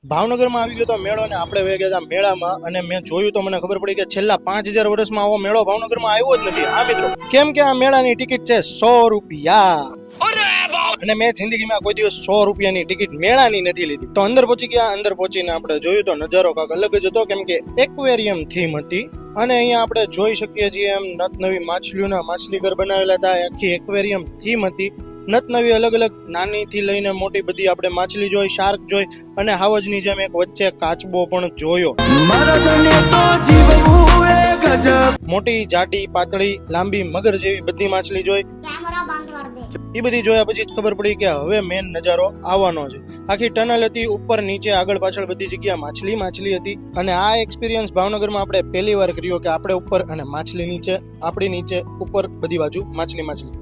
ભાવનગરમાં આવી ગયો તો મેળો ને આપણે વહી ગયા હતા મેળામાં અને મેં જોયું તો મને ખબર પડી કે છેલ્લા 5000 વર્ષમાં આવો મેળો ભાવનગરમાં આવ્યો જ નથી. હા મિત્રો, કેમ કે આ મેળાની ટિકિટ છે 100 રૂપિયા અને મેં જિંદગીમાં કોઈ દિવસ 100 રૂપિયાની ટિકિટ મેળાની નથી લીધી. તો અંદર પહોંચી ગયા. અંદર પહોંચીને આપણે જોયું તો નજારો કાંક અલગ જ હતો, કેમ કે એક્વેરિયમ થીમ હતી અને અહીંયા આપણે જોઈ શકીએ છીએ એમ નત નવી માછલીઓના માછલી ઘર બનાવેલા હતા. આખી એક્વેરિયમ થીમ હતી. નત નવી અલગ અલગ નાની થી લઈને મોટી બધી આપણે માછલી જોઈ, શાર્ક જોઈ અને હાવજની જેમ એક વચ્ચે કાચબો પણ જોયો. મોટી જાડી પાતળી લાંબી મગર જેવી બધી માછલી જોઈ. એ બધી જોયા પછી જ ખબર પડી કે હવે મેન નજારો આવવાનો છે. આખી ટનલ હતી, ઉપર નીચે આગળ પાછળ બધી જગ્યા માછલી હતી અને આ એક્સપિરિયન્સ ભાવનગરમાં આપણે પહેલી વાર કર્યો કે આપણે ઉપર અને માછલી નીચે, આપણી નીચે ઉપર બધી બાજુ માછલી.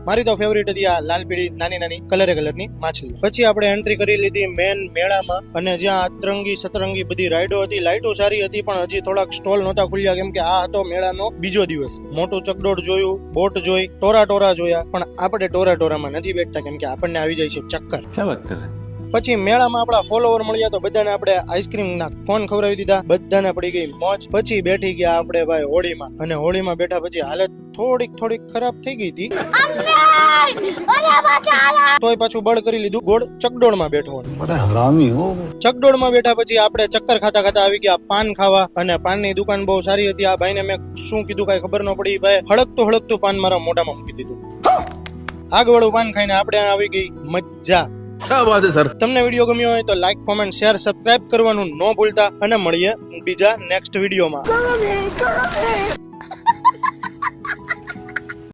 મારી તો ફેવરિટ હતી આ લાલ પીળી નાની કલરની માછલી. પછી આપણે એન્ટ્રી કરી લીધી મેન મેળામાં અને જ્યાં અતરંગી સતરંગી બધી રાઈડો હતી. લાઈટો સારી હતી પણ હજી થોડાક સ્ટોલ નહોતા ખુલ્યા, કેમ કે આ હતો મેળાનો બીજો દિવસ. મોટું ચકડોળ જોયું, બોટ જોઈ, ટોરા જોયા, પણ આપણે ટોરામાં નથી બેઠતા કેમ કે આપણને આવી જાય છે ચક્કર. ક્યાં વાત કરે? પછી મેળામાં આપણા ફોલોવર મળ્યા તો બધાને આપણે આઈસ્ક્રીમ ના કોન ખવડાવી દીધા. બધાને પડી ગઈ મોજ. પછી બેઠી ગયા આપણે ભાઈ હોળીમાં અને હોળીમાં બેઠા પછી હાલત થોડીક ખરાબ થઈ ગઈ હતી. તોય પાછું બળ કરી લીધું. ગોળ ચકડોળમાં બેઠો. ચકડોળમાં બેઠા પછી આપણે ચક્કર ખાતા આવી ગયા પાન ખાવા અને પાનની દુકાન બહુ સારી હતી. આ ભાઈને મેં શું કીધું કઈ ખબર ન પડી. ભાઈ હળકતું પાન મારા મોઢામાં મૂકી દીધું. આગવાળું પાન ખાઈને આપણે આવી ગઈ મજા. તમને વિડીયો ગમ્યો હોય તો લાઈક, કોમેન્ટ, શેર, સબસ્ક્રાઇબ કરવાનું ન ભૂલતા અને મળીએ બીજા નેક્સ્ટ વિડીયોમાં.